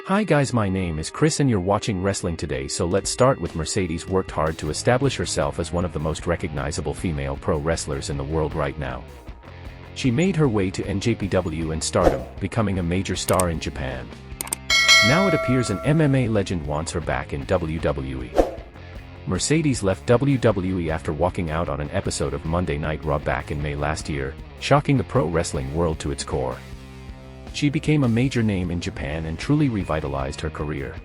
Hi guys, my name is Chris and you're watching Wrestling Today. So let's start with Mercedes worked hard to establish herself as one of the most recognizable female pro wrestlers in the world right now. She made her way to NJPW and Stardom, becoming a major star in Japan. Now it appears an MMA legend wants her back in WWE. Mercedes left WWE after walking out on an episode of Monday Night Raw back in May last year, shocking the pro wrestling world to its core. She became a major name in Japan and truly revitalized her career.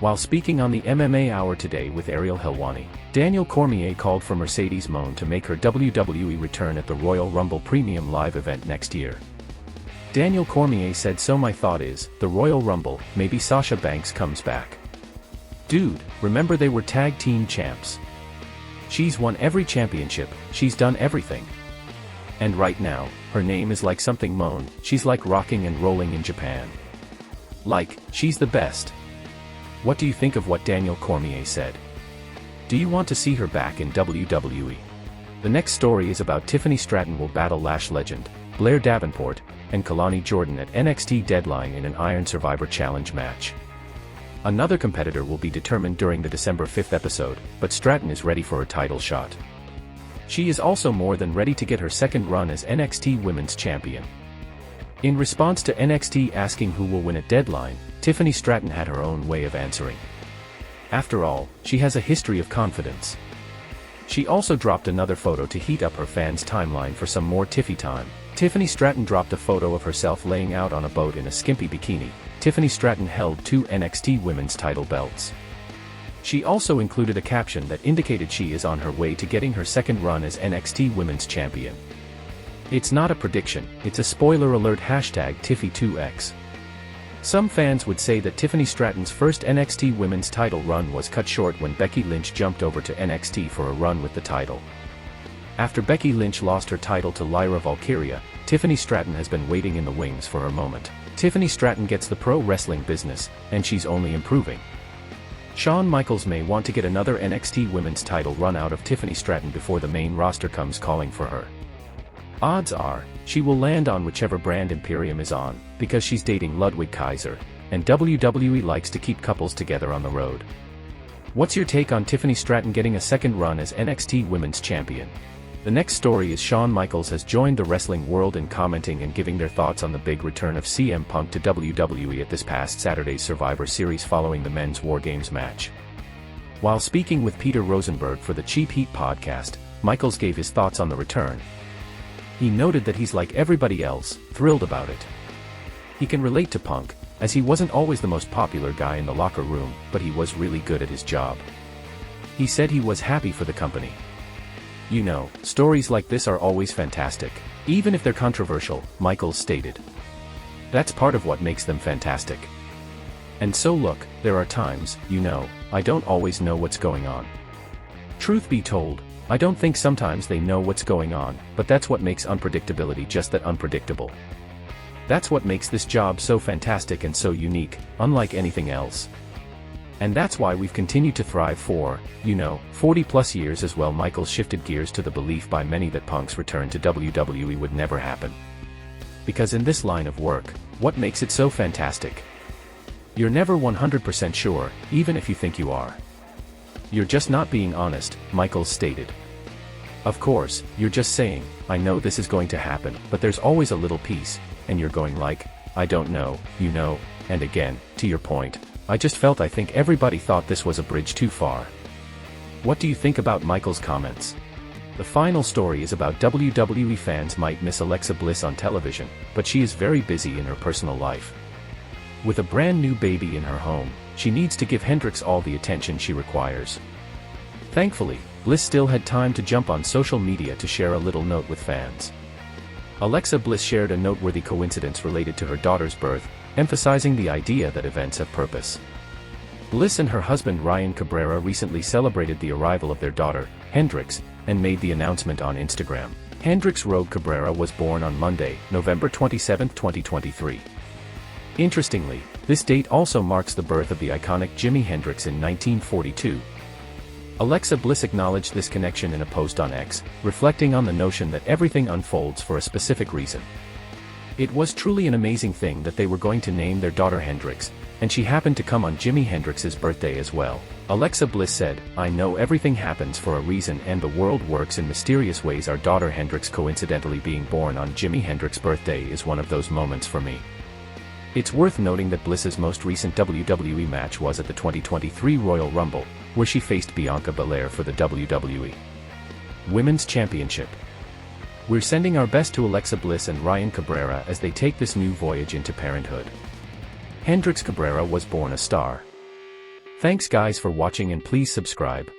While speaking on the MMA Hour today with Ariel Helwani, Daniel Cormier called for Mercedes Mone to make her WWE return at the Royal Rumble Premium Live event next year. Daniel Cormier said, "So my thought is, the Royal Rumble, maybe Sasha Banks comes back. Dude, remember they were tag team champs. She's won every championship, she's done everything. And right now, her name is like something Mone, she's like rocking and rolling in Japan. Like, she's the best." What do you think of what Daniel Cormier said? Do you want to see her back in WWE? The next story is about Tiffany Stratton will battle Lash legend, Blair Davenport, and Kalani Jordan at NXT Deadline in an Iron Survivor Challenge match. Another competitor will be determined during the December 5th episode, but Stratton is ready for a title shot. She is also more than ready to get her second run as NXT Women's Champion. In response to NXT asking who will win at Deadline, Tiffany Stratton had her own way of answering. After all, she has a history of confidence. She also dropped another photo to heat up her fans' timeline for some more Tiffy time. Tiffany Stratton dropped a photo of herself laying out on a boat in a skimpy bikini. Tiffany Stratton held 2 NXT Women's title belts. She also included a caption that indicated she is on her way to getting her second run as NXT Women's Champion. It's not a prediction, it's a spoiler alert #Tiffy2X. Some fans would say that Tiffany Stratton's first NXT Women's title run was cut short when Becky Lynch jumped over to NXT for a run with the title. After Becky Lynch lost her title to Lyra Valkyria, Tiffany Stratton has been waiting in the wings for her moment. Tiffany Stratton gets the pro wrestling business, and she's only improving. Shawn Michaels may want to get another NXT Women's title run out of Tiffany Stratton before the main roster comes calling for her. Odds are, she will land on whichever brand Imperium is on, because she's dating Ludwig Kaiser, and WWE likes to keep couples together on the road. What's your take on Tiffany Stratton getting a second run as NXT Women's Champion? The next story is Shawn Michaels has joined the wrestling world in commenting and giving their thoughts on the big return of CM Punk to WWE at this past Saturday's Survivor Series following the men's War Games match. While speaking with Peter Rosenberg for the Cheap Heat podcast, Michaels gave his thoughts on the return. He noted that he's like everybody else, thrilled about it. He can relate to Punk, as he wasn't always the most popular guy in the locker room, but he was really good at his job. He said he was happy for the company. You know, stories like this are always fantastic, even if they're controversial, Michaels stated. That's part of what makes them fantastic. And so look, there are times, you know, I don't always know what's going on. Truth be told, I don't think sometimes they know what's going on, but that's what makes unpredictability just that unpredictable. That's what makes this job so fantastic and so unique, unlike anything else. And that's why we've continued to thrive for, 40 plus years as well. Michaels shifted gears to the belief by many that Punk's return to WWE would never happen. Because in this line of work, what makes it so fantastic? You're never 100% sure, even if you think you are. You're just not being honest, Michaels stated. Of course, you're just saying, I know this is going to happen, but there's always a little piece, and you're going like, I don't know, and again, to your point, I think everybody thought this was a bridge too far. What do you think about Michaels' comments? The final story is about WWE fans might miss Alexa Bliss on television, but she is very busy in her personal life. With a brand new baby in her home, she needs to give Hendrix all the attention she requires. Thankfully, Bliss still had time to jump on social media to share a little note with fans. Alexa Bliss shared a noteworthy coincidence related to her daughter's birth, emphasizing the idea that events have purpose. Bliss and her husband Ryan Cabrera recently celebrated the arrival of their daughter, Hendrix, and made the announcement on Instagram. Hendrix Rogue Cabrera was born on Monday, November 27, 2023. Interestingly, this date also marks the birth of the iconic Jimi Hendrix in 1942. Alexa Bliss acknowledged this connection in a post on X, reflecting on the notion that everything unfolds for a specific reason. It was truly an amazing thing that they were going to name their daughter Hendrix, And she happened to come on Jimi Hendrix's birthday as well. Alexa Bliss said, "I know everything happens for a reason and the world works in mysterious ways. Our daughter Hendrix coincidentally being born on Jimi Hendrix's birthday is one of those moments for me." It's worth noting that Bliss's most recent WWE match was at the 2023 Royal Rumble, where she faced Bianca Belair for the WWE Women's Championship. We're sending our best to Alexa Bliss and Ryan Cabrera as they take this new voyage into parenthood. Hendrix Cabrera was born a star. Thanks guys for watching and please subscribe.